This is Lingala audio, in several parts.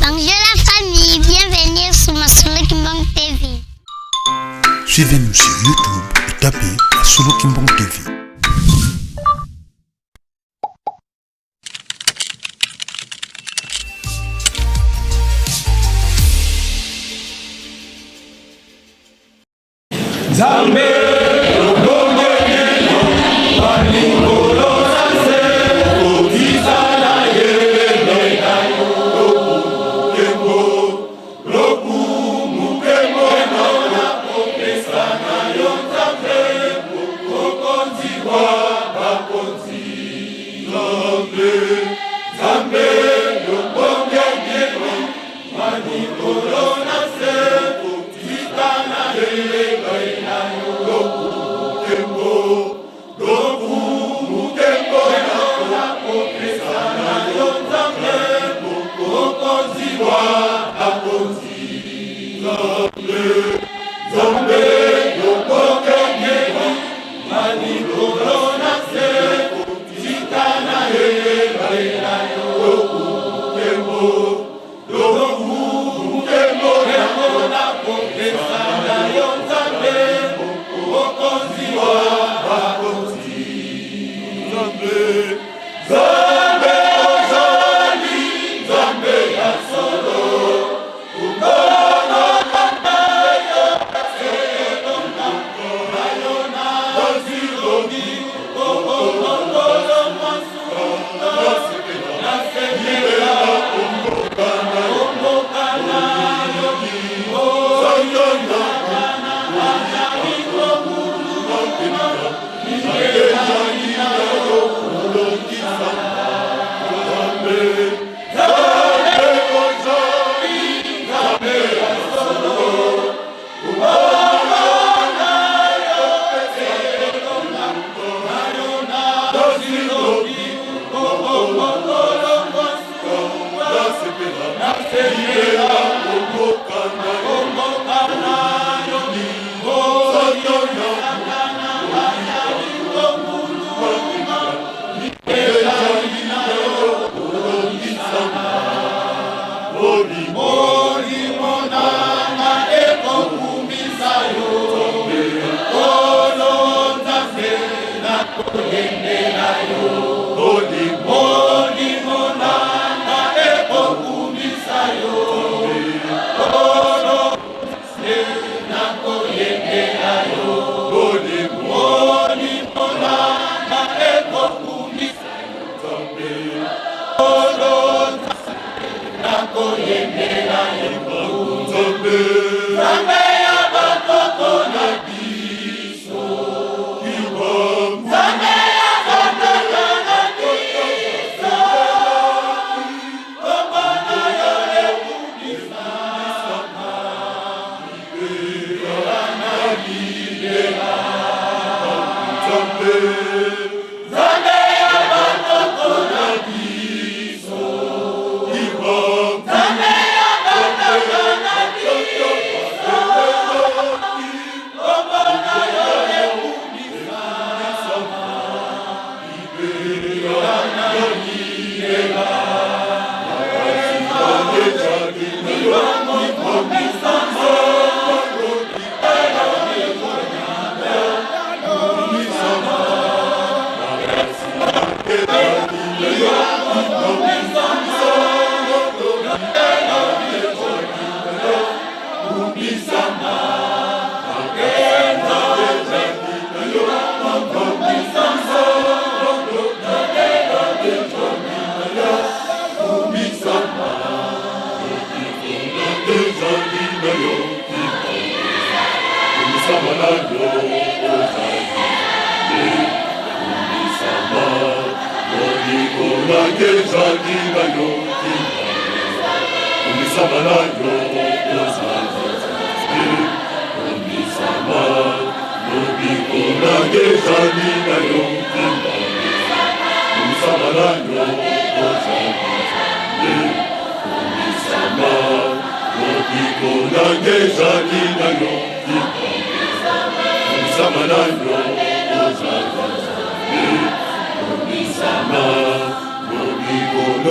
Bonjour la famille, bienvenue sur ma Solo Kimbong TV. Suivez-nous sur YouTube et tapez la Solo Kimbong TV.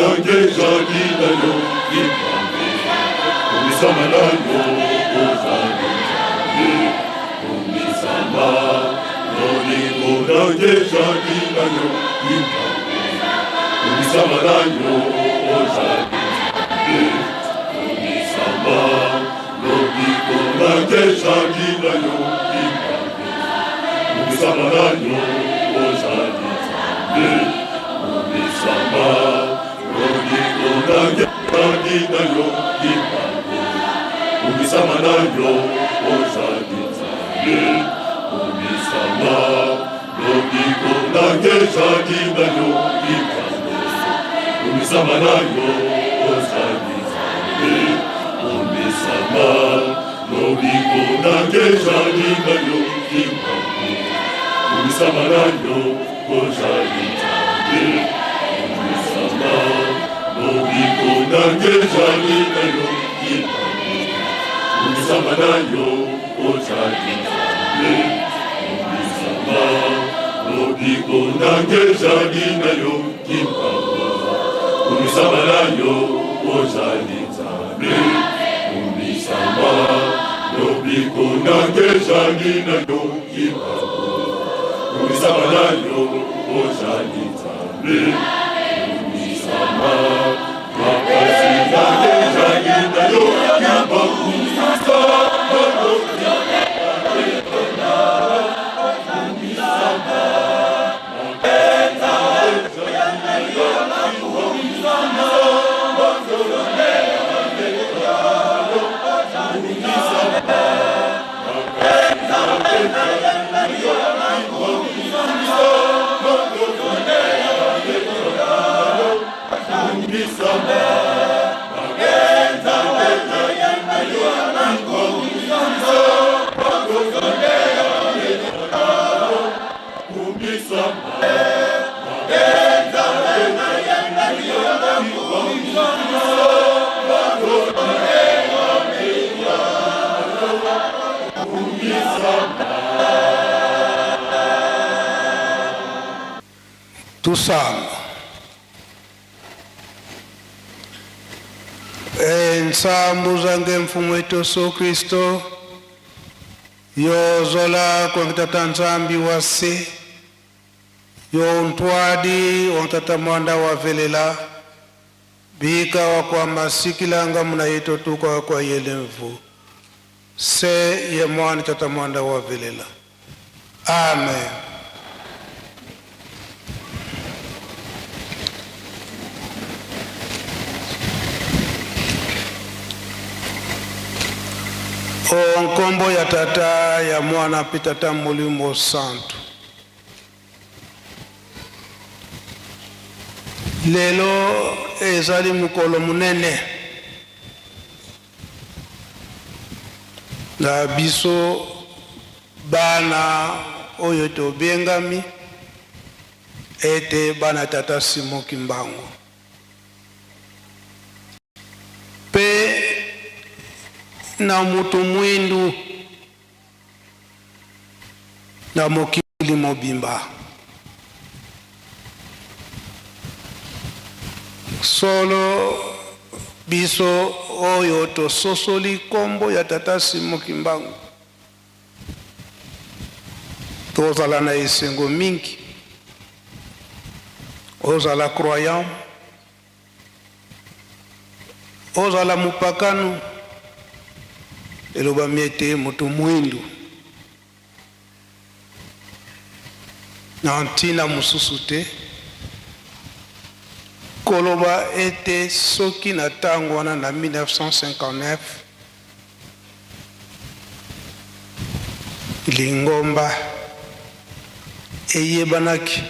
Nage jadi na yo, Tusame. Ensambu zange mfumu wetu Yesu Kristo yozola kwa kitata nzambi wase yo ntwadi ontata mwanda wa velela bika wa kwa masikilanga muna yeto tuka kwa yelemvu se ye mwani tata mwanda wa velela. Amen. Onkombo ya tata ya mwana pitata mulimo santo. Lelo ezali mukolo munene na biso bana oyo tobengami ete bana tata Simon Kimbangu. Pe na mutu mwindu na mokili mobimba solo biso oyo tososoli kombo ya tata Simon Kimbangu tozala na esengo mingi, ozala croyant, ozala mupakanu, eloba miete mutu mwindu na ntina mususu te koloba ete soki na tango wana na 1959 lingomba eyebanaki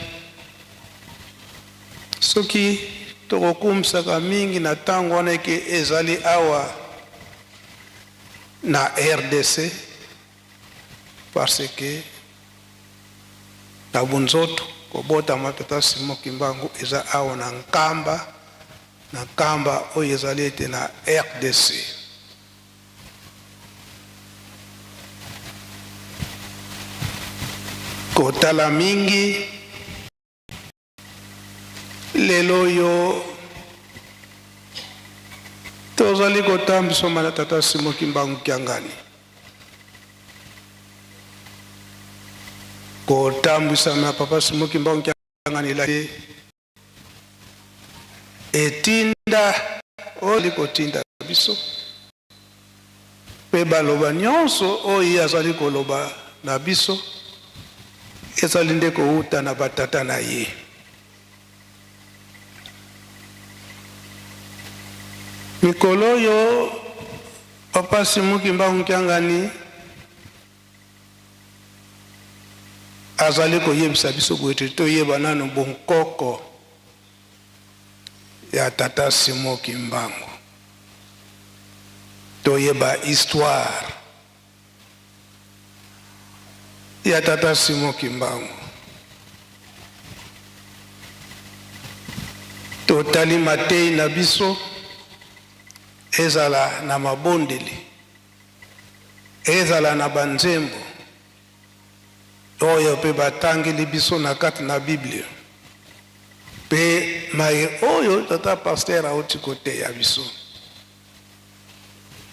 soki tokokumisaka mingi na tango wana eke ezali awa na RDC parce que na bunzoto kobota matata Simon Kimbangu eza awa na nkamba oyo ezali ete na RDC. Kotala mingi lelo yo tozali kotambisa na tata Simon Kimbangu Kiangani, kotambisa na papa Simon Kimbangu Kiangani la etinda oli kotinda biso pe baloba nyonso oyo azali koloba na biso ezali nde kouta na batata na ye. Mikolo yo papa Simon Kimbangu Kiangani azali koyebisa biso boye toyeba nano bonkoko ya tata Simon Kimbangu, toyeba histoire ya tata Simon Kimbangu, totali matei na biso ezala na mabondeli, ezala na banzembo oyo pe batangeli biso na kati na Biblia, pe mai oyo tata pasteur auti kote ya biso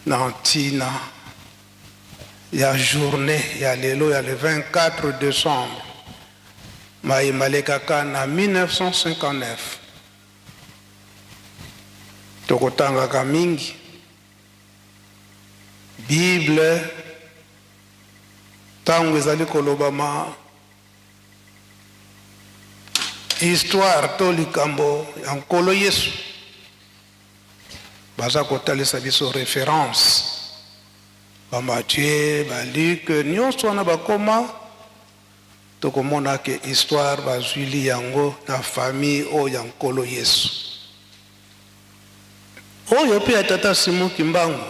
na ntina ya journée ya lelo ya le 24 décembre mai malekaka na 1959. Tokotangaka mingi Bible tangu ezali koloba ma histoire to likambo ya nkolo Yesu, baza kotalisa biso référence ba Matthieu, ba Luc, nyonso wana bakoma tokomona ke histoire bazwili yango na famille oyo ya nkolo Yesu. Oyo pe ya tata Simon Kimbangu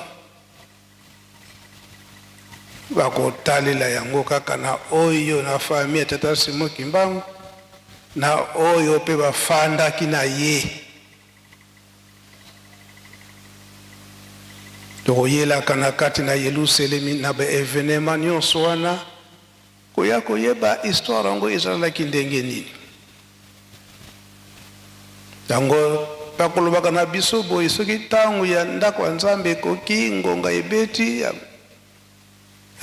bakotalela yango kaka na oyo na famille ya tata Simon Kimbangu na oyo pe bafandaki na ye. Tokoyelaka na kati na Yerusalemi na ba evenema nyonso wana koya koyeba histoire yango ezalaki ndenge nini. Yango bakolobaka na biso boye soki ntango ya ndako ya Nzambe ekoki ngonga ebeti ya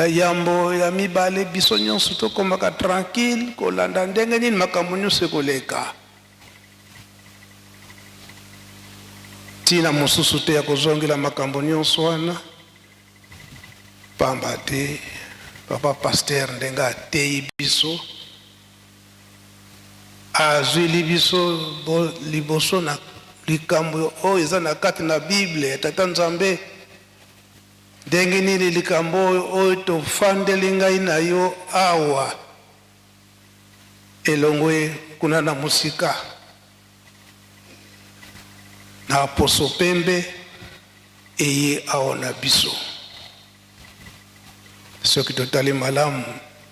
yambo ya mibale biso nyonso tokomaka tranquille kolanda ndenge nini makambo nyonso ekoleka. Tina mosusu te ya kozongela makambo nyonso wana pamba te papa pasteur ndenge atei biso azwili biso liboso na likambo oyo eza na kati na Bible ya tata Nzambe, ndenge nini likambo oyo tofandeli ngai na yo awa elongwe kuna na musika na poso pembe eye aona biso. Soki totali malamu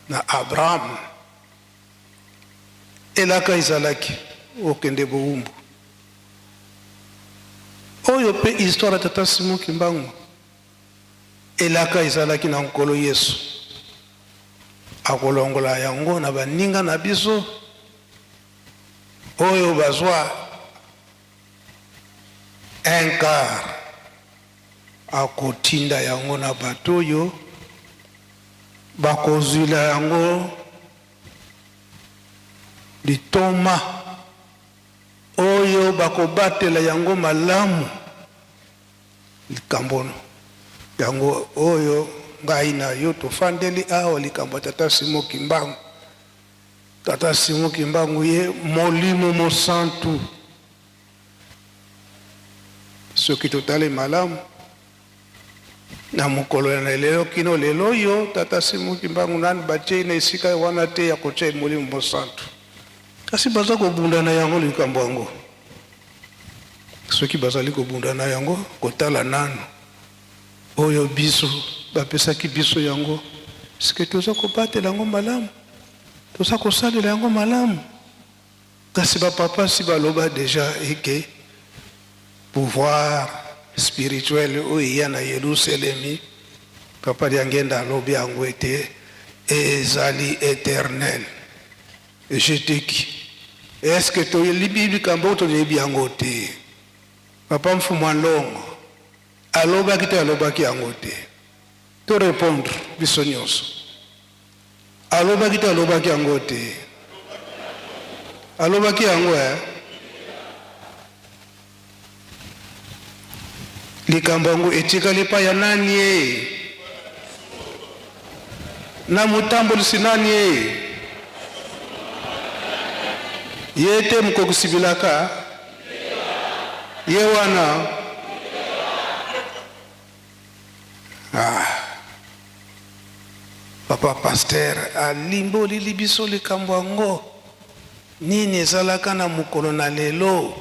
na Abraham elaka ezalaki okende bowumbu oyo pe histoire tata Simon Kimbangu elaka ezalaki na nkolo Yesu akolongola yango na baninga na biso oyo bazwa un quart akotinda yango na bato oyo bakozwila yango litoma oyo bakobatela yango malamu likambono yango oyo ngai na yo tofandeli awa likambo tata Simon Kimbangu. Tata Simon Kimbangu ye molimo mosantu. Soki totali malamu na mukolo ya lelo kino lelo yo tata Simon Kimbangu nani batie na esika wana te ya kotia molimo mosantu. Kasi baza kobunda na yango likambo yango. Soki bazali kobunda na yango kotala nano oyo biso bapesaki biso yango sike toza kobatela yango malamu, toza kosalela yango malamu. Kasi bapapa si baloba deja eke pouvoir spirituel oyo ya na Yerusalemi papa diangenda alobi yango ete ezali éternel. Je te dis, est-ce que tu lis Bible quand tu lis bien côté? Papa mfumwa longo alobaki te alobaki yango te to répondre biso nyonso alobaki te alobaki yango te alobaki yango likambo yango etikali pa ya nani ye na mutambolisi nani ye te mukokisibilaka ye wana papa pasteur alimboli libiso likambo yango nini ezalaka na mokolo na lelo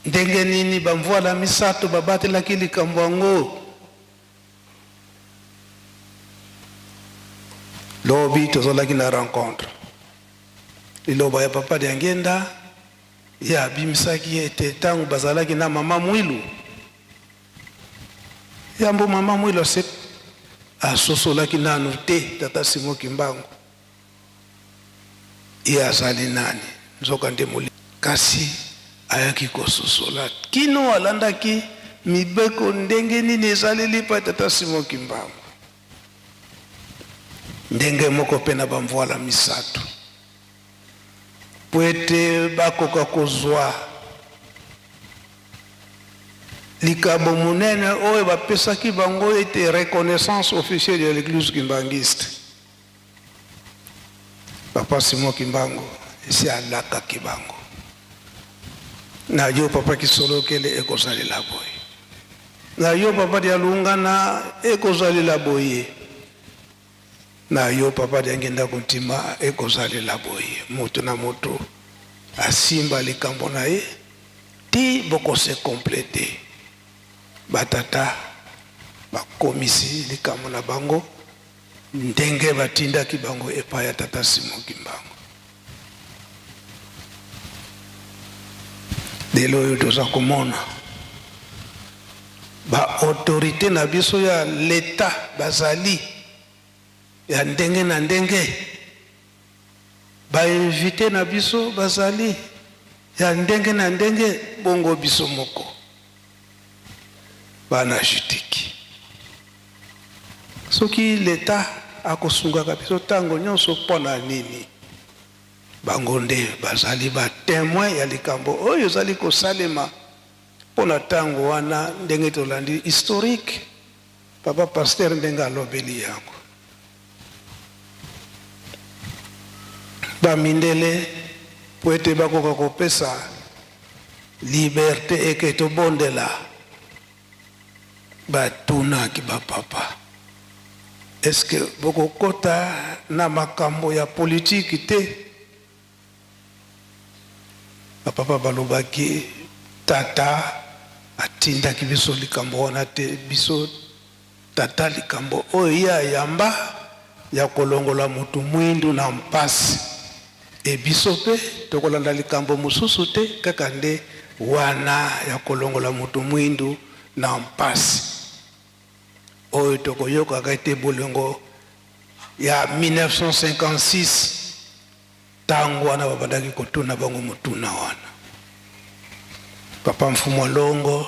ndenge nini bamvwala misato babatelaki likambo yango lobi tozalaki na rencontre liloba ya papa de Ngenda ya abimisaki ete ntango bazalaki na mama Mwilu yambo mama Mwilu asosolaki nanu te tata Simo Kimbangu ye azali nani nzoka nde moli kasi ayaki kososola kino alandaki mibeko ndenge nini ezaleli pa tata Simo Kimbangu ndenge moko pe na bamvwala misato po ete bakoka kozwa likambo monene oyo bapesaki bango ete reconnaissance officielle de l'église kimbangiste papa Simo Kimbangu esi alakaki bango na yo papa Kisolokele ekozalela boye na yo papa dia Lungana ekozalela boye na yo papa dia Ngenda Kuntima ekozalela boye moto na moto asimba likambo na ye ti bokose compléter batata bakomisi likambo na bango ndenge batindaki bango epa ya tata Simo Kimbangu lelo oyo toza komona ba autorité na biso ya l'État bazali ya ndenge na ndenge ba invité na biso bazali ya ndenge na ndenge bongo biso moko bana jutiki soki l'État akosungaka biso tango nyonso mpona nini bango nde bazali ba témoin ya likambo oyo ezali kosalema mpona tango wana ndenge tolandi historique papa pasteur ndenge alobeli yango bamindele po ete bakoka kopesa liberté eke tobondela batunaki bapapa eske bokokota na makambo ya politiki te bapapa balobaki tata atindaki biso likambo wana te biso tata likambo oyo ye ayamba ya kolongola mutu mwindu na mpasi e biso pe tokolanda likambo mosusu te kaka nde wana ya kolongola mutu mwindu na mpasi oyo tokoyokaka ete bolengo ya 1956 tango wana babandaki kotuna bango motuna wana papa Mfumu Longo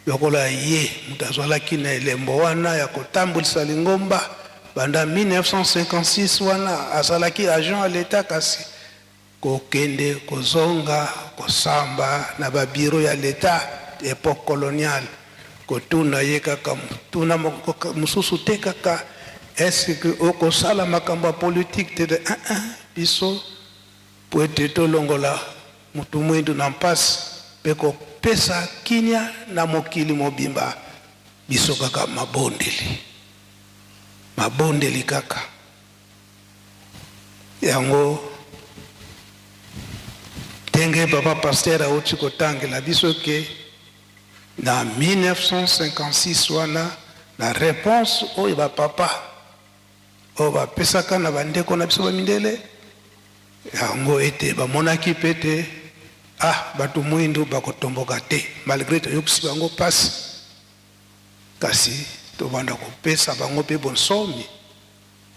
yokola ye mutu azwalaki na elembo wana ya kotambolisa lingomba banda 1956 wana azalaki agent à l'État kasi kokende kozonga kosamba na babiro ya l'État époque coloniale kotuna ye kaka tuna mususu te kaka est-ce que okosala makambo politique te de biso po ete tolongola mutu mwindu na mpasi pe kopesa kinya na mokili mobimba biso kaka mabondeli kaka yango ndenge papa pasteur auti kotangela biso ke na 1956 wana na réponse oyo bapapa oyo bapesaka na bandeko na biso bamindele yango ete bamonaki pe te bato mwindu bakotomboka te malgré toyokisi bango pasi kasi tobanda kopesa bango pe bonsomi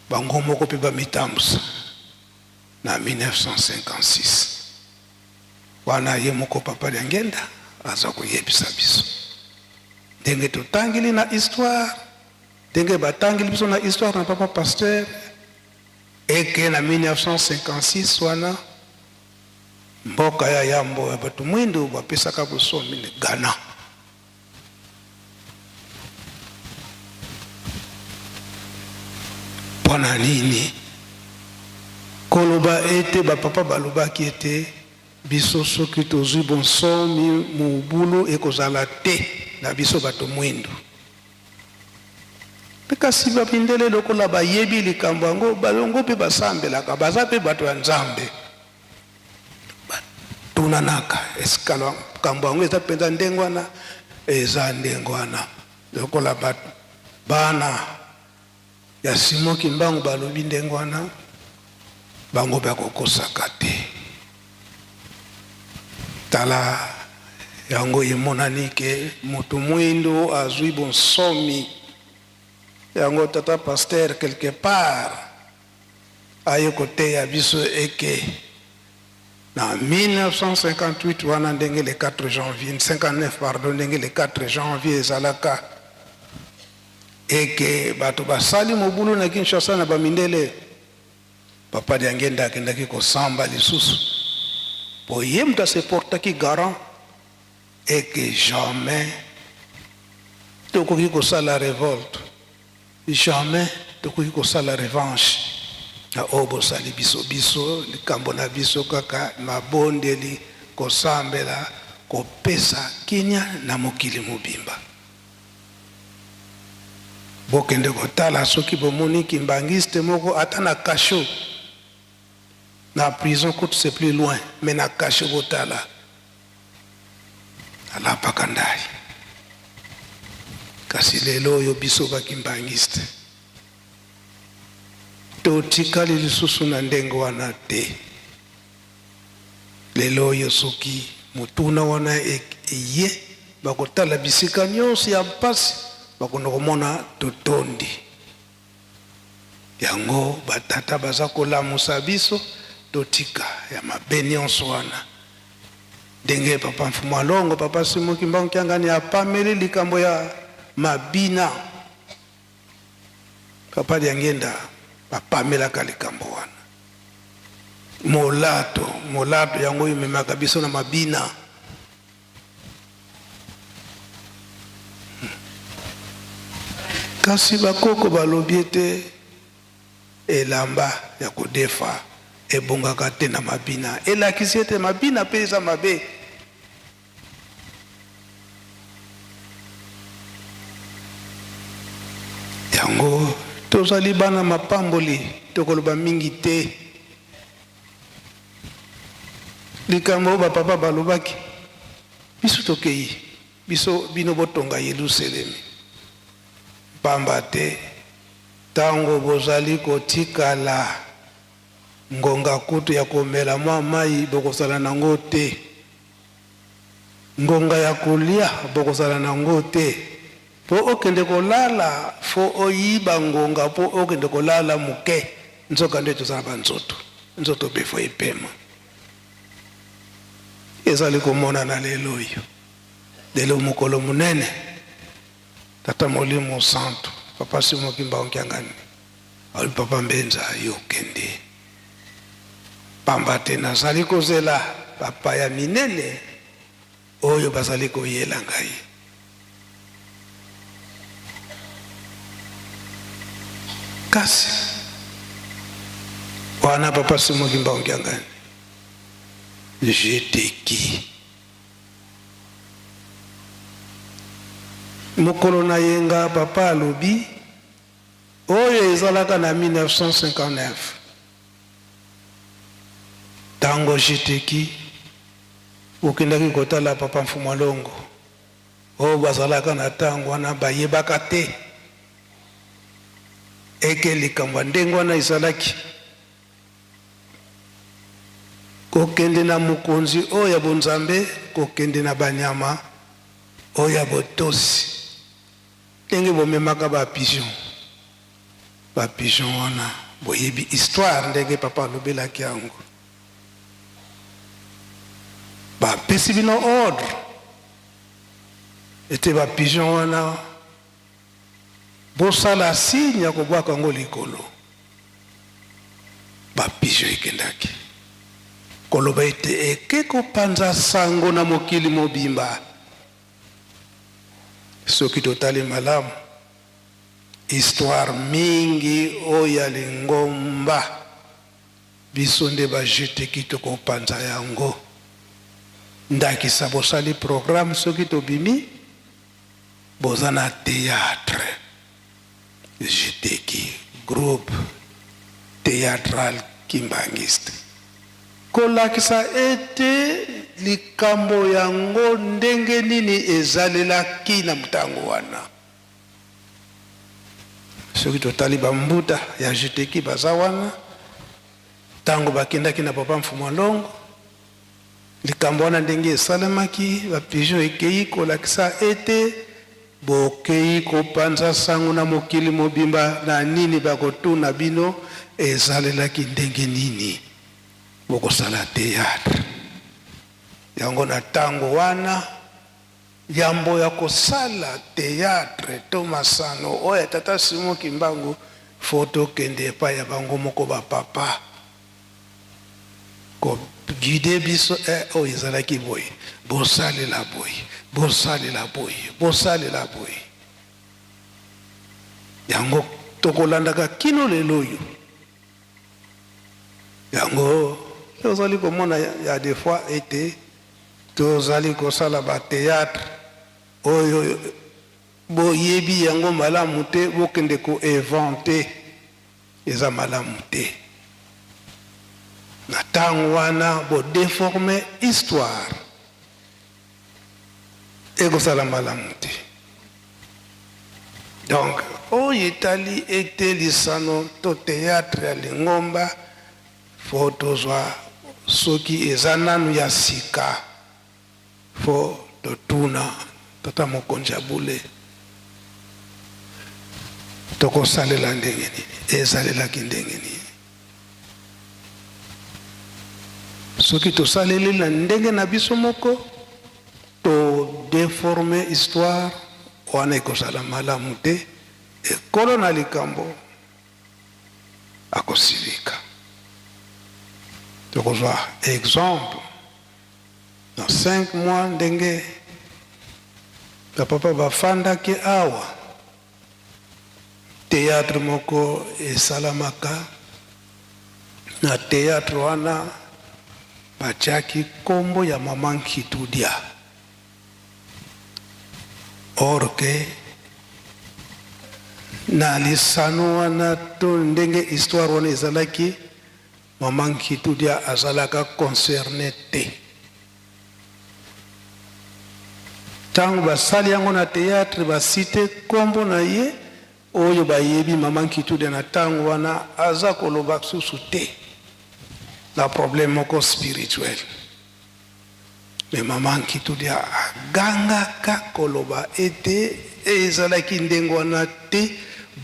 bango moko pe bamitambusa na 1956 wana ye moko papa de Ngenda aza koyebisa biso ndenge totangeli na histoire ndenge batangeli biso na histoire na papa pasteur eke na 1956 wana mboka ya yambo ya bato mwindu bapesaka bosomi ne Ghana. Pona nini koloba ete bapapa balobaki ete biso soki tozwi bonsomi mobulu ekozala te na biso bato mwindu. Kasi bapindele lokola bayebi likambo yango balongo mpe basambelaka baza mpe bato ya nzambe tunanaka eskala kambo yango eza mpenza ndenge wana eza ndenge wana lokola bato bana ya Simon Kimbangu balobi ndenge wana bango bakokosaka te. Tala yango emonani ke moto mwindu azwi bonsomi yango tata pasteur quelque part aye kote ya biso eke na 1958 wana ndenge le 4 janvier 59 pardon ndenge le 4 janvier ezalaka eke bato basali mobulu na Kinshasa na bamindele papa Diangenda akendaki kosamba lisusu po ye mutu aseportaki garant eke jamais tokoki kosala révolte, jamais tokoki kosala revanche na oyo bosali biso biso likambo na biso kaka mabondeli kosambela kopesa kinya na mokili mobimba. Bokende kotala soki bomoni kimbangiste moko ata na kasho na prison coûte c'est plus loin mais na kasho botala ala pakandai kasi lelo oyo biso bakimbangiste totikali lisusu na ndenge wana te. Lelo oyo soki mutuna wana eye bakotala bisika nyonso ya mpasi bakondo komona totondi yango batata baza kolamusa biso totika ya mabe nyonso wana ndenge papa Mfumu Alongo papa Simon Kimbangu Kyangani apameli likambo ya mabina papa Diangenda bapamelaka likambo wana molato yango imemaka biso na mabina. Kasi bakoko balobi ete elamba ya kodefa ebongaka te na mabina elakisi ete mabina mpe eza mabe. Yango tozali bana mapamboli tokoloba mingi te likambo bapapa balobaki biso tokei biso bino botonga Yerusalemi pamba te tango bozali kotikala ngonga kutu ya komela mwa mai bokosala nango te ngonga ya kolia bokosala nango te po okende kolala fo oyiba ngonga po okende kolala muke nzoka nde tozala banzoto nzoto befo ipema ezali komona na lelo oyo lelo mokolo munene tata Molimo Santo papa Simon Kimbangu Kyangani ali papa Mbenza yokende pamba te nazali kozela papa ya minene oyo bazali koyela ngai kasi wana papa Simon Kimbangu Kyangani j'étais qui mokolo na yenga papa alobi oyo ezalaka na 1959 tango jiteki okendaki kotala papa Mfumu Alongo oyo bazalaka na tango wana bayebaka te eke likambo ndenge wana ezalaki kokende na mokonzi oyo ya bonzambe kokende na banyama oyo ya botosi ndenge bomemaka bapigeon wana boyebi histoire ndenge papa alobelaki yango bapesi bino ordre ete ba pigeon wana bosala signe ya kobwaka ngo likolo ba pigeon ekendaki koloba ete eke kopanza sango na mokili mobimba. Soki totali malamu histoire mingi oyo ya lingomba biso nde bajeteki tokopanza yango. Ndakisa bosali programme soki tobimi boza na théâtre jeteki groupe théâtral kimbangiste kolakisa ete likambo yango ndenge nini ezalelaki na mutango wana. Soki totali bambuta ya jeteki baza wana tango bakendaki na papa Mfumu Longo likambo wana ndenge esalemaki bapigeon ekei kolakisa ete bokei kopanza sango na mokili mobimba na nini bakotuna bino ezalelaki ndenge nini bokosala théâtre yango na tango wana yambo ya kosala théâtre to masano oyo tata Simon Kimbangu foto kende epai ya bango moko bapapa ko guide biso oyo ezalaki boye bosalela boye bosalela boye bosalela boye yango tokolandaka kino lelo oyo yango tozali komona ya des fois ete tozali kosala ba théâtre oyo boyebi yango malamu te bokende ko inventer eza malamu te na tango wana bo déformer histoire ekosala malamu te. Donc oyo etali ete lisano to théâtre ya lingomba fo tozwa soki eza nanu ya sika fo totuna tata mokonzi ya bule tokosalela ndenge nini ezalelaki ndenge nini. Soki tosaleli na ndenge na biso moko to déformer histoire wana ekosala malamu te ekolo na likambo akosilika. Tokozwa exemple dans 5 mois ndenge papa bafandaki awa théâtre moko esalamaka na théâtre wana batiaki kombo ya Mama Nkitudia. Or que na lisano wana to ndenge histoire wana ezalaki Mama Nkitudia azalaka concerné te. Tango basali yango na théâtre basite kombo na ye oyo bayebi Mama Nkitudia na tango wana aza koloba susu te. La problème moko spirituel. Mais Mama Nkitudia agangaka koloba ete ezalaki ndenge wana te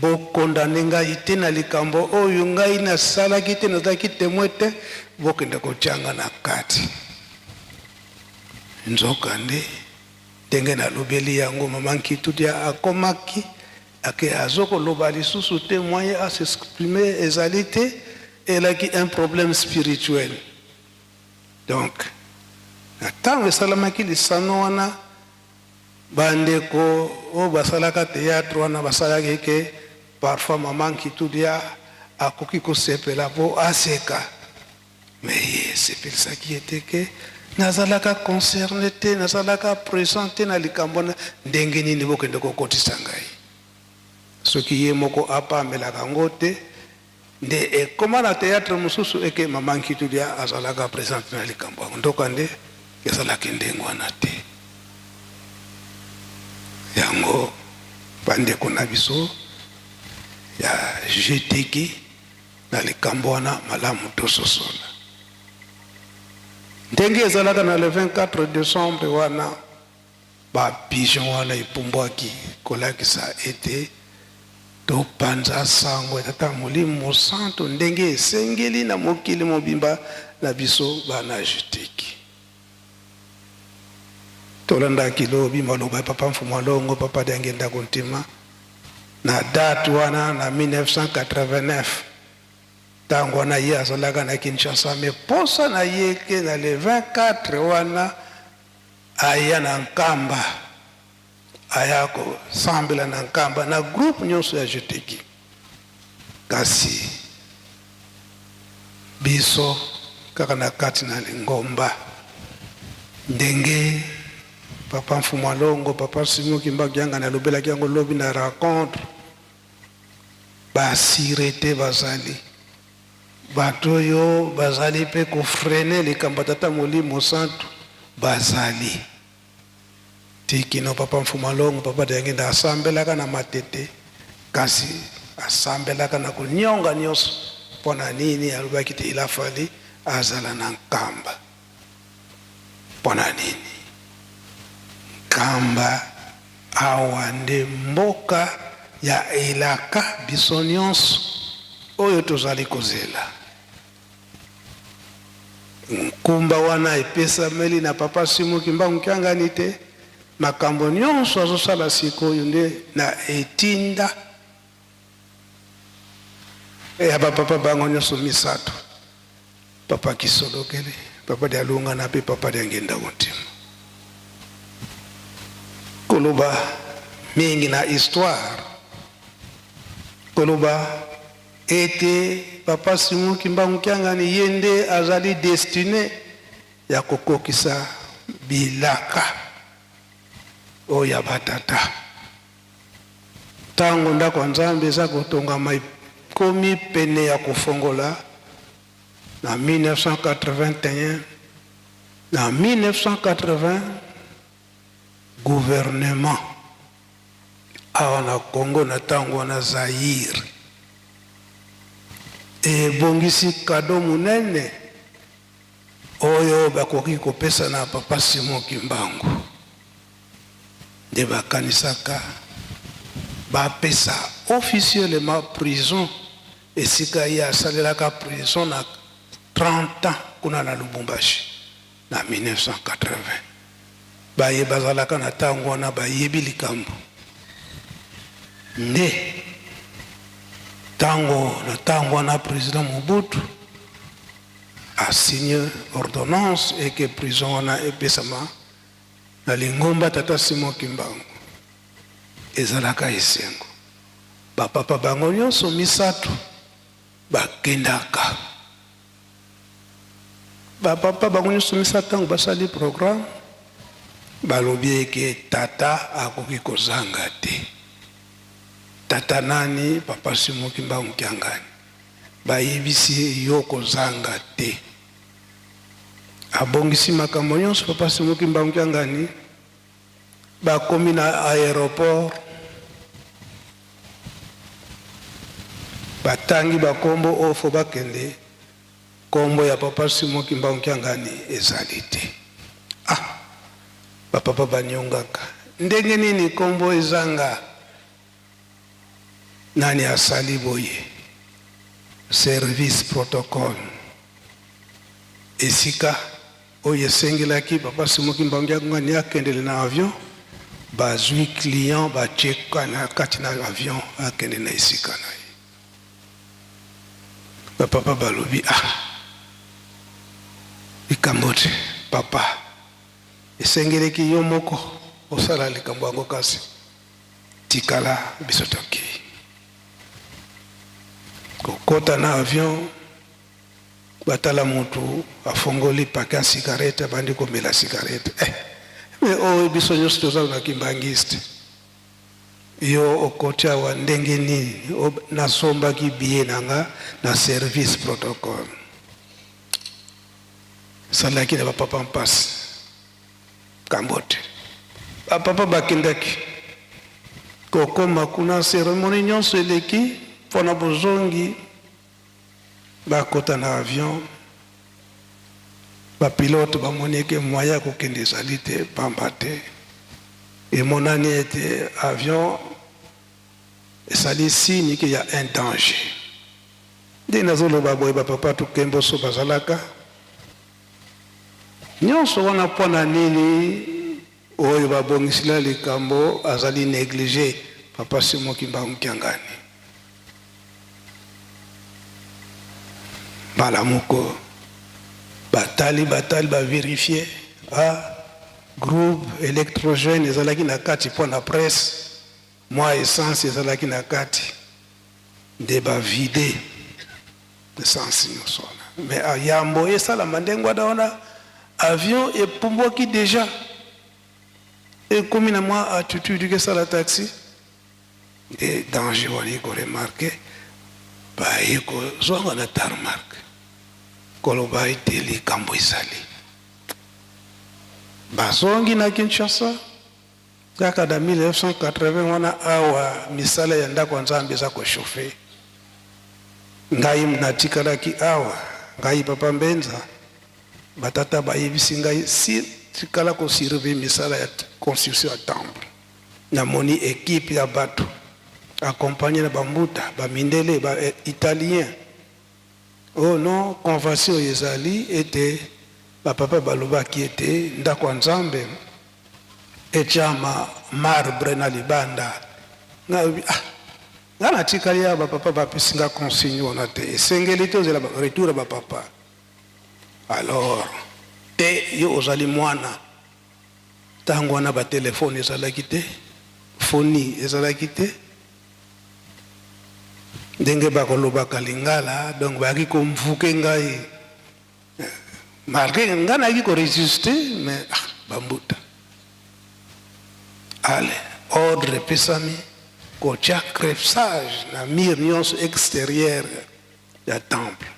bokondane ngai te na likambo oyo ngai nasalaki te nazalaki témoin te bokende kotyanga na kati. Nzokande ndenge nalobeli yango Mama Nkitudia akomaki ake azokoloba lisusu te moyen à s'exprimer ezali te elaki un problème spirituel. Donc ntango esalamaki lisano wana bandeko oyo basalaka théâtre wana basalaki ke parfois Mama Nkitudia akoki kosepela po aseka mais ye esepelisaki ete ke nazalaka concerné te nazalaka présent te na likambo na ndenge nini bokende kokotisa ngai. Soki ye moko apambelaka yango te nde ekoma na théâtre mosusu eke Mama Nkitudia azalaka présent na likambo yango ndokande ezalaki ndenge wana te. Yango bandeko na biso ya jeteki na likambo wana malamu tososola ndenge ezalaka na le 24 décembre wana bapigeon wana epumbwaki kolakisa ete topanza sango tata Molimo Santo ndenge esengeli na mokili mobimba na biso bana jeteki. tolanda kilobi maloba papa mfumwalongo papa dengenda kuntima na date wana na 1989 tango na ye azalaka na Kinshasa me posa na ye ke na le 24 wana aya na Nkamba aya ko sambela na Nkamba na groupe nyonso ya jeteki kasi biso kaka na kati na Ngomba ndenge papa Mfumwalongo papa Simon Kimbangu yanga na lobela kyango lobi na rencontre basirete bazali bato yo bazali pe kofrene likambo tata Molimo Santu bazali tikino papa Mfumwalongo papa dengenda asambelaka na matete kasi asambelaka na kunyonga nyonso pona nini alobaki te ilafali azala na Nkamba pona nini Nkamba awa nde mboka ya elaka biso nyonso oyo tozali kozela nkumba wana epesameli na papa Simon Kimbangu Kyangani te makambo nyonso azosala sikoyo nde na etinda ya papa bango nyonso misato papa Kisolokele papa de Alunga na pe papa de Ngenda Kuntima koloba mingi na histoire koloba ete papa Simon Kimbangu Kyangani yende azali destiné ya kokokisa bilaka oya batata tango ndako Nzambe za kotonga mai komi pene ya kufongola na 1981 na 1980 gouvernement awa na Congo na tango na Zaire e bongisi kado munene oyo bakoki kopesa na papa Simon Kimbangu de bakanisaka bapesa officiellement prison esika ya salelaka prison na 30 ans kuna na Lubumbashi na 1980 baye bazalaka na tango wana bayebi likambo nde tango wana président Mobutu a signé ordonnance et que prison wana epesama na Lingomba tata Simon Kimbangu ezalaka esengo bapapa bango nyonso misato bakendaka bapapa bango nyonso misato ntango basali programme balobi eke tata akoki kozanga te tata nani papa Simon Kimbangu Kyangani bayebisi yo kozanga te abongisi makambo nyonso papa Simon Kimbangu Kyangani bakomi na aéroport batangi bakombo ofo bakende kombo ya papa Simon Kimbangu Kyangani ezali te bapapa banyongaka ndenge nini kombo ezanga nani asali boye service protocole esika oyo esengelaki papa Simon Kimbangu Kyangani akendele na avion bazwi client bacheka na kati na avion akende na esika na ye bapapa balobi likambo te papa esengeleki yo moko osala likambo yango kasi tikala biso tokei kokota na avion batala mutu afongoli paka cigarette abandi komela cigarette me oyo biso nyonso tozala na kimbangiste yo okoti awa ndenge nini nasombaki biye nanga na service protocole salaki na bapapa mpasi kambote bapapa bakendaki kokoma kuna cérémonie nyonso eleki mpona bozongi bakota na avion bapilote bamoni eke moyen ya kokende ezali te pamba te emonani ete avion esali signe ke ya un danger nde nazoloba boye bapapa tukembo so bazalaka nyonso wana mpona nini oyo babongisila likambo azali négligé papa Simon Kimbangu Kiangani. Balamuko batali ba vérifier groupe électrogène ezalaki na kati pour la presse moi essence ezalaki na kati de ba vider essence nyosona mais yambo esala mandengo daona avion et pumbwaki déjà et comme na moi attitude que ça la taxi et danger wali ko remarquer ba yeko zonga na tarmac koloba iteli kambo isali bazongi na Kinshasa kaka da 1980 wana awa misala ya ndako nzambe za ko chauffer ngai mnatikalaki awa ngai papa Mbenza batata bayebisi ngai si tikala ko surveiller misala ya construction ya temple na moni équipe ya bato accompagné na bambuta ba mindele ba italien. Oh non, convention yezali était papa baloba qui était ndako nzambe echama marbre na libanda ngana tikali ya papa bapisinga consigne on te sengelito zela retour ba papa alors te yo ozali mwana tango na ba téléphone ezalaki te phone ezalaki te ndenge bakoloba kalingala donc baki komvuke ngai malgré ngana ki ko résister mais bambuta allez ordre pesami ko cha crépage na mur nyonso extérieur ya temple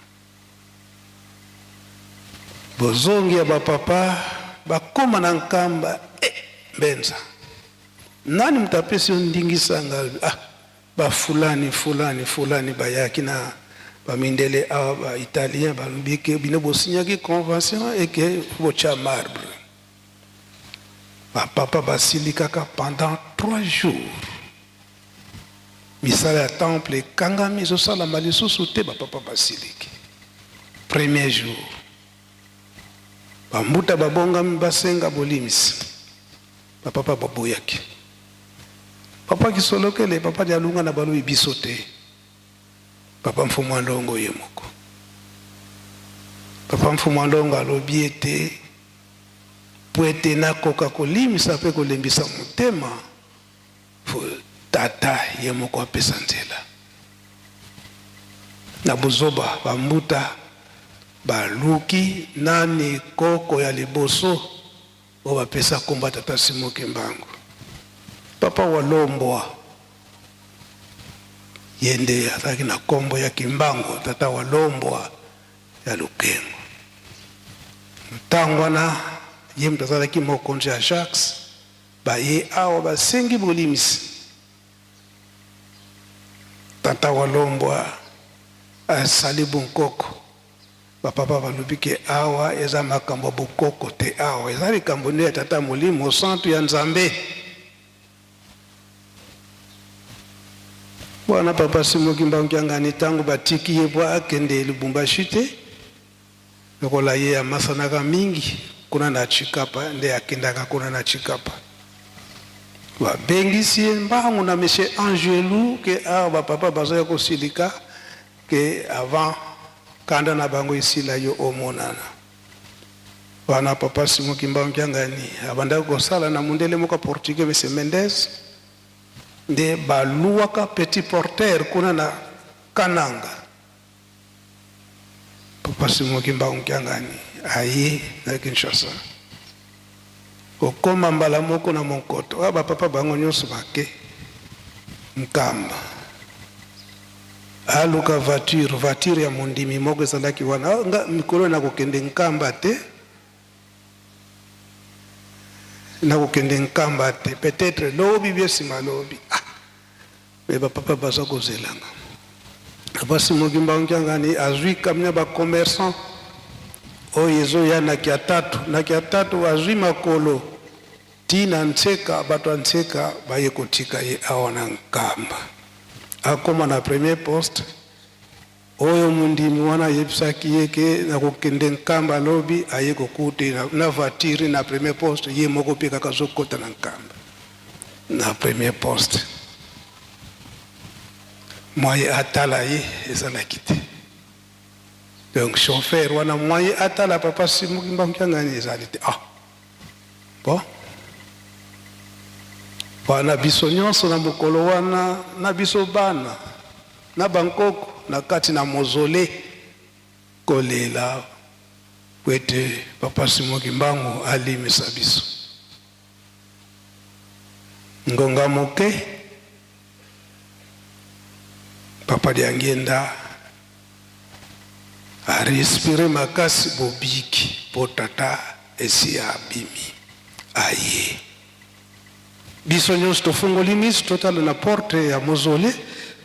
bozongi ya bapapa bakoma na nkamba Mbenza nani mtapesi ndingisanga ba fulani bayaki na ba mindele awa ba italien ba lubike bino bosinyaki convention et que bocha marbre ba papa basilikaka pendant 3 jours misala ya temple kangami ezosala malisusu te ba papa basiliki premier jour bambuta babongami basenga bolimisi ba papa baboyaki papa kisolokele papa dialunga na balobi bisote papa Mfumu Ndongo yemoko papa Mfumu Ndongo alobi ete poete na koka kolimisa pe kolembisa motema fo tata yemoko apesa nzela na buzoba bambuta baluki nani koko ya liboso o bapesa komba tata Simon Kimbangu papa Walombwa yende ataki na kombo ya Kimbangu tata Walombwa ya Lukengo tangwana ye mtazalaki mokonzi ya Jacques baye awa basengi bolimisi tata Walombwa asali bunkoko bapapa balubike awa eza makambo bukoko te awa eza likambo nde ya tata molimo santu ya Nzambe. Bwana papa Simon Kimbangu Kiangani tangu batiki yebwa akende Lubumbashi te lokola ye amasanaka mingi kuna na Chikapa nde akendaka kuna na Chikapa babengisi mbangu na monsieur Angelou ke awa papa bazoya kosilika ke avant kanda na bango isila yo omonana bwana papa Simon Kimbangu Kiangani abanda kosala na mundele moko portugais monsieur Mendes de baluaka petit porteur kuna na Kananga papa Simon Kimbangu Kiangani aye na Kinshasa okoma mbala moko na Monkoto aba papa bango nyonso bake Nkamba aluka voiture ya mondimi moko ezalaki wana nga mikolo na kokende Nkamba te na kokende Nkamba te peut-être lobi biesima lobi mais papa baza kozelanga papa Simon Kimbangu Kiangani azwi kamnya ba commerçant oyezo ya na kiatatu azwi makolo tina nseka bato nseka baye kotika ye awana Nkamba akoma na premier poste oyo mundimi wana yebisaki yeke na kokende nkamba lobi aye kokute na voiture na premier poste ye moko mpe kaka azokota na nkamba na premier poste moye atala ye ezalaki te donc chauffeur wana moye atala papa Simoki Mbangu Kiangani ezali te bon wana biso nyonso na mokolo wana na biso bana na bankoko na kati na mozole kolela kwete papa Simoki Mbangu alimisa biso ngonga moke papa Diangenda a respiré makasi bobiki po tata esi abimi aye biso nyonso tofungoli miso totala na porte ya mozole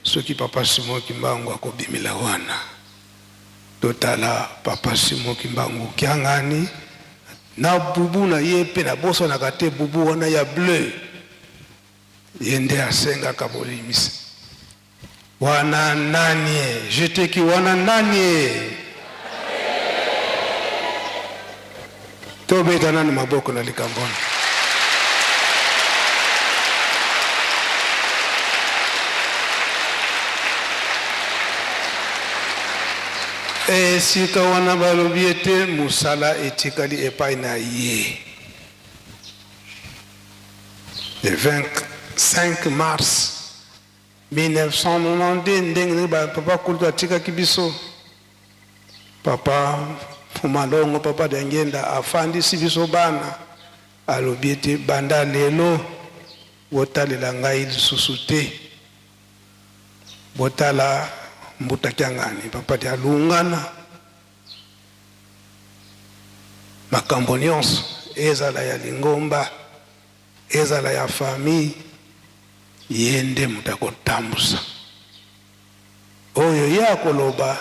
soki papa Simoki Mbangu akobimila wana totala papa Simoki Mbangu Kiangani na bubu na ye mpe na boso na kate bubu wana ya bleu yende asengaka bolimisa wana nani jeteki wana nani tobeta nani maboko na likambona esika wana balobi ete musala etikali epai na ye le 25 mars 1992 ndenge papa Kulutu atikaki biso papa Fumalongo papa Diangenda afandisi biso bana alobi ete banda lelo botalela ngai lisusu te botala Mbuta Kiangani papa ti alungana makambo nyonso ezala ya lingomba ezala ya famille yende mutakotambusa oyo ya koloba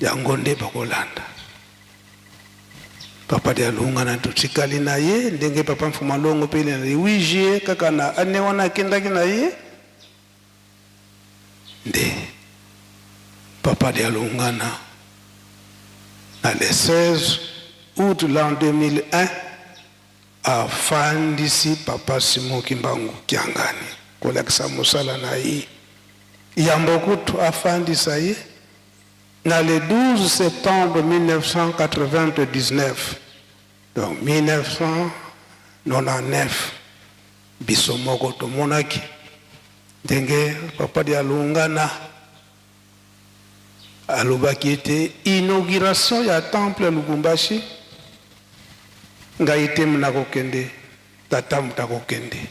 yango nde bakolanda papa ti alungana totikali na ye ndenge papa Mfumalongo mpe na 8 juillet kaka na ane wana akendaki na ye nde papa Dialungana na le 16 août l'an 2001 afandisi papa Simoki Mbangu Kiangani kolakisa mosala na ye yambo kutu afandisa ye na le 12 septembre 1999 donc 1999 biso moko tomonaki ndenge papa Dialungana alobaki ete inauguration ya temple Lubumbashi ngai te munakokende tata mutakokende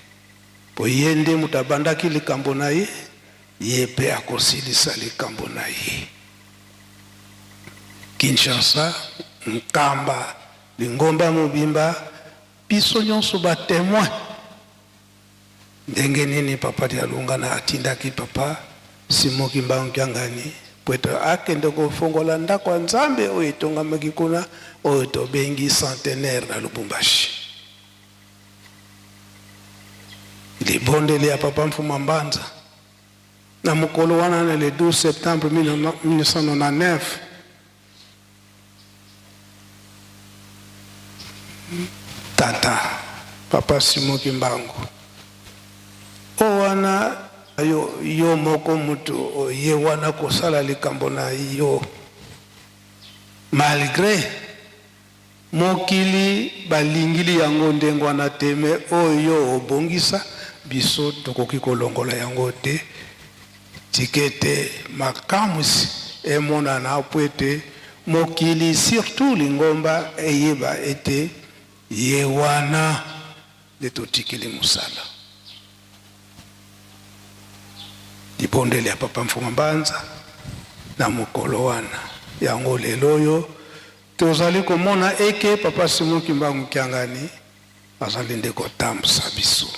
po ye nde mutabandaki likambo na ye ye mpe akosilisa likambo na ye Kinshasa Nkamba Lingomba Mobimba biso nyonso batémoin ndenge nini papa Dialungana atindaki papa Simoki Mbangu Kiangani pweto akende kofongola ndako ya Nzambe oyo etongamaki kuna oyo tobengi centenaire na Lubumbashi libondeli ya papa Mfuma Mbanza na mokolo wana na le 12 septembre 1999 tata papa Simoki Mbangu owana yo moko mutu ye wana kosala likambo na yo malgré mokili balingili yango ndengo wana teme oyo obongisa biso tokoki kolongola yango te tikete makamusi emonana po ete mokili surtout Lingomba eyeba ete ye wana nde totikili mosala libondeli ya papa Mfuma Mbanza na mokolo wana yango lelo oyo tozali komona eke papa Simoki Mbangu Kiangani azali nde kotambusa biso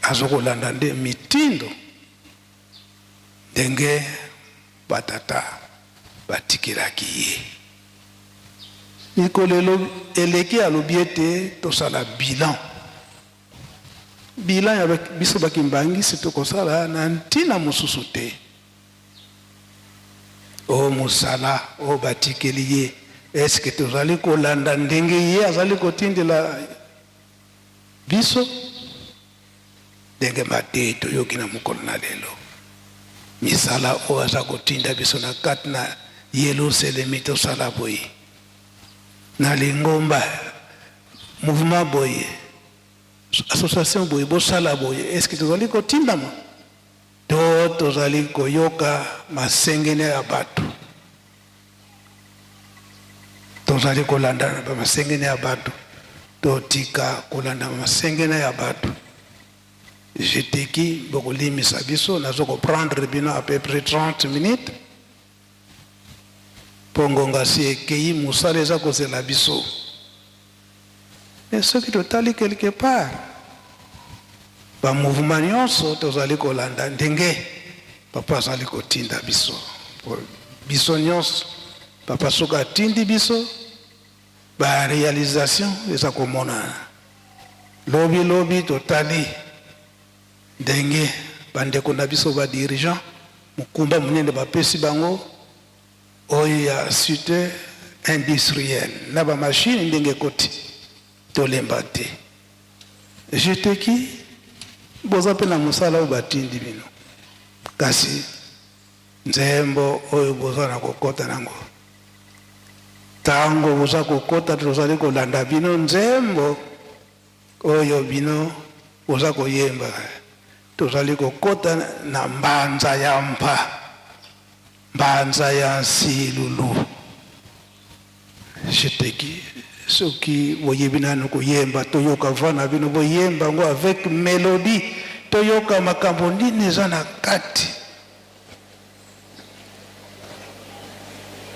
azokolanda nde mitindo ndenge batata batikilaki ye mikolelo eleki alobi ete tosala bilan ya biso bakimbangisi tokosala na ntina mosusu te musala obatikeli eske tozali kolanda ndenge ye azali kotindela biso ndenge mate toyoki na mokolo na lelo misala oyo aza kotinda biso na kati na Yelusalemi tosala boye na lingomba mouvement boye association boye bosala boye eske tozali kotindama to tozali koyoka masengene ya bato tozali kolanda masengene ya bato totika kolanda masengene ya bato jeteki bokolimisa biso nazo prendre bino à peu près 30 minutes pongonga si ekei musala eza kozela biso mais soki totali quelque part bamouvement nyonso tozali kolanda ndenge papa azali kotinda biso biso nyonso papa soki atindi biso baréalisation eza komona lobi totali ndenge bandeko na biso badirigant mokumba monene bapesi bango oyo ya cité industrielle na bamashine ndenge koti tolemba te jeteki boza mpe na mosala oyo batindi bino kasi nzembo oyo boza na kokota nango ntango boza kokota tozali kolanda bino nzembo oyo bino boza koyemba tozali kokota na mbanza ya mpa mbanza ya nsilulu jeteki soki boyebi nano koyemba toyoka vana bino boyemba ngo avec mélodie toyoka makambo nini eza na kati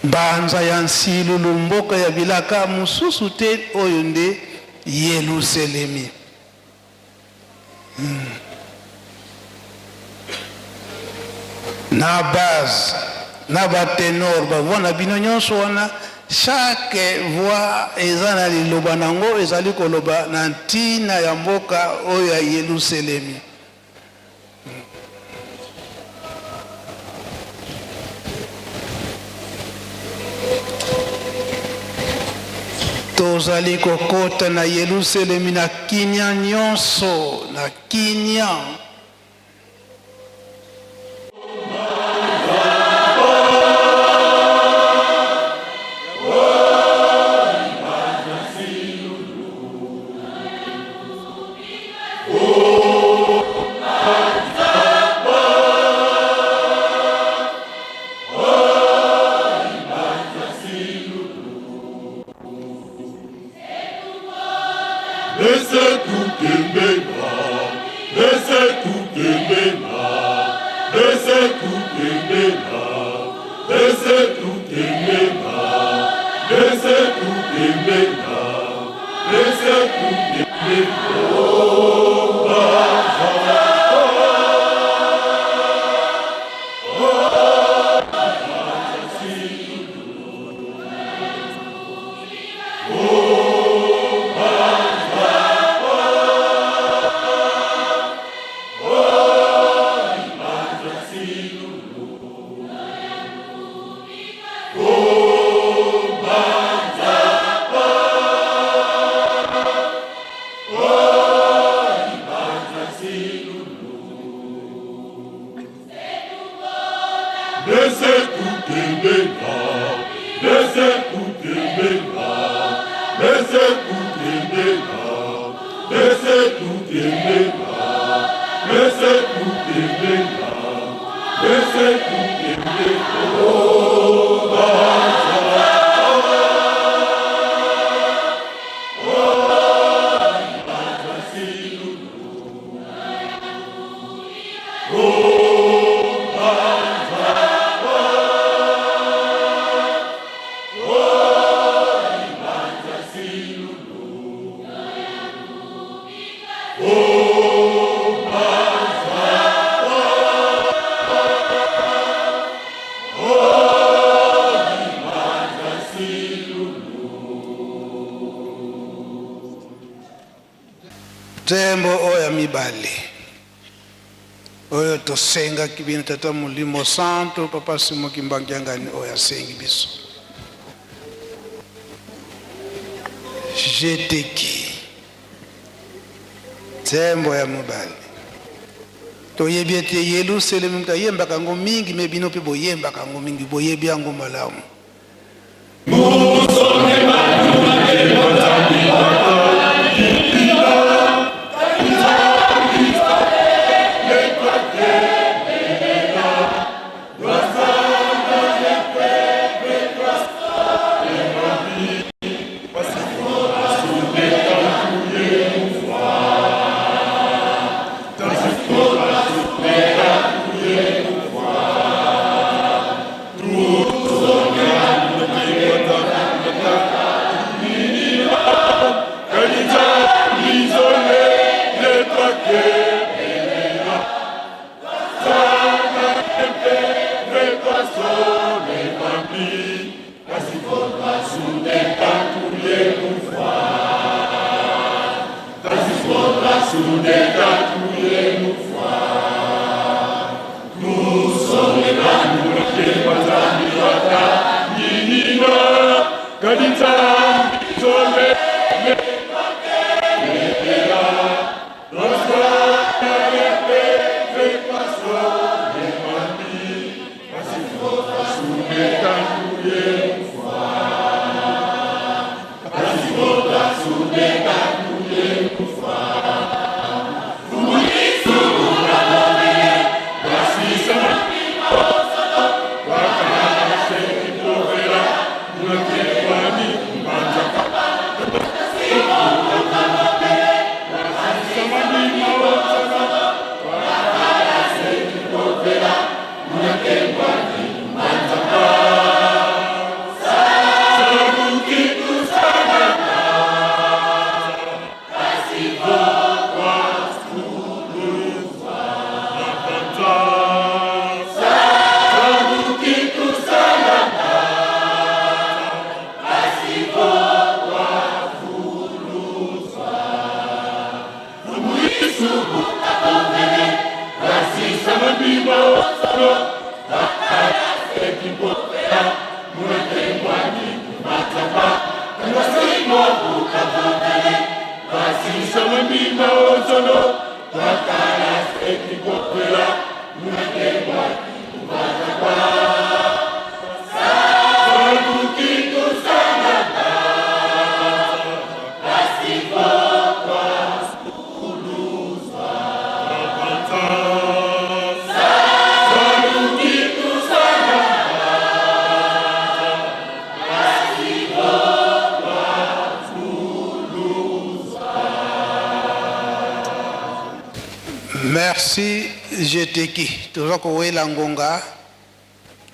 mbanza ya nsilulu mboka ya bilaka mosusu te oyo nde Yelusalemi na base na batenor bavona bino nyonso wana chaque voix eza na liloba nango ezali koloba na ntina ya mboka oyo ya Yelusalemi tozali kokota na Yelusalemi na kinya nyonso na kinya nzembo oyo ya mibale oyo tosenga kibina tata mulimo santo papa simo kimbangyangani oyo asengi biso jeteki nzembo ya mobali toyebi ete yelusalemu mutu ayembaka yango mingi me bino mpe boyembaka yango mingi boyebi yango malamu Merci jeteki toza kowela ngonga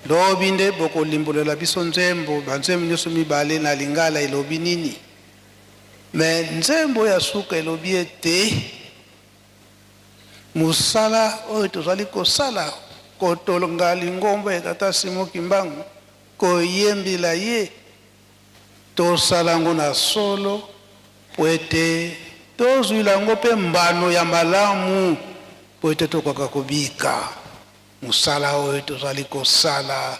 lobi nde bokolimbolela biso nzembo banzembo nyonso mibale na lingala elobi nini me nzembo ya suka elobi ete musala oyo tozali kosala kotolonga lingombo ya tata Simo Kimbangu koyembela ye tosala yango na solo po ete tozwila yango mpe mbano ya malamu po ete tokaka kobika musala oyo tozali kosala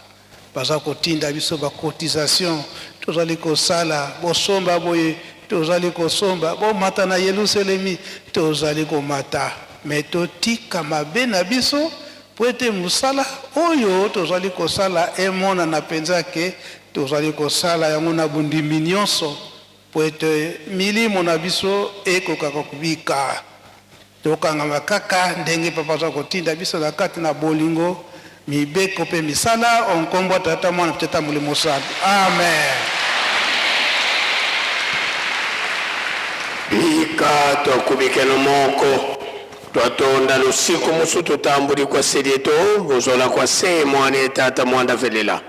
baza kotinda biso bacotisation tozali kosala bosomba boye tozali kosomba bomata na Yelusalemi tozali komata me totika mabe na biso po ete musala oyo tozali kosala emonana mpenza ke tozali kosala yango na bundimi nyonso po ete milimo na biso ekokaka kobika tokangama kaka ndenge papa aza kotinda biso na kati na bolingo mibeko mpe misala onkombo tata mwana tata molimo santo amen. Bika tokubikelo moko twatonda lusiku musu tutambuli kwa serieto bozola kwa se mwane tata mwanda velela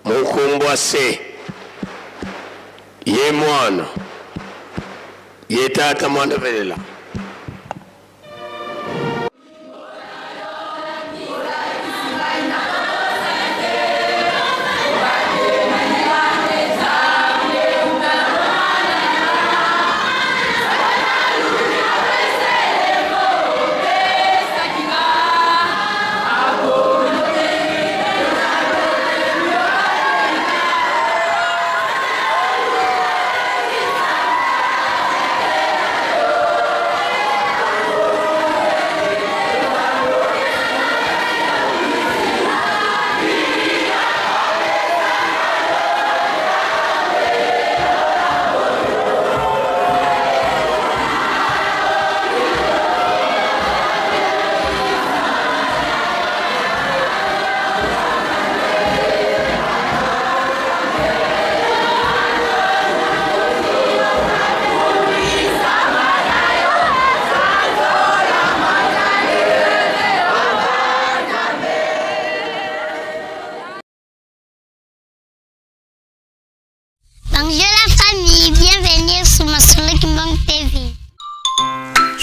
mukumbwa se ye mwana ye tata mwanda velela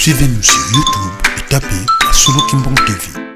Suivez-nous sur YouTube et tapez Masolo Kimbong TV.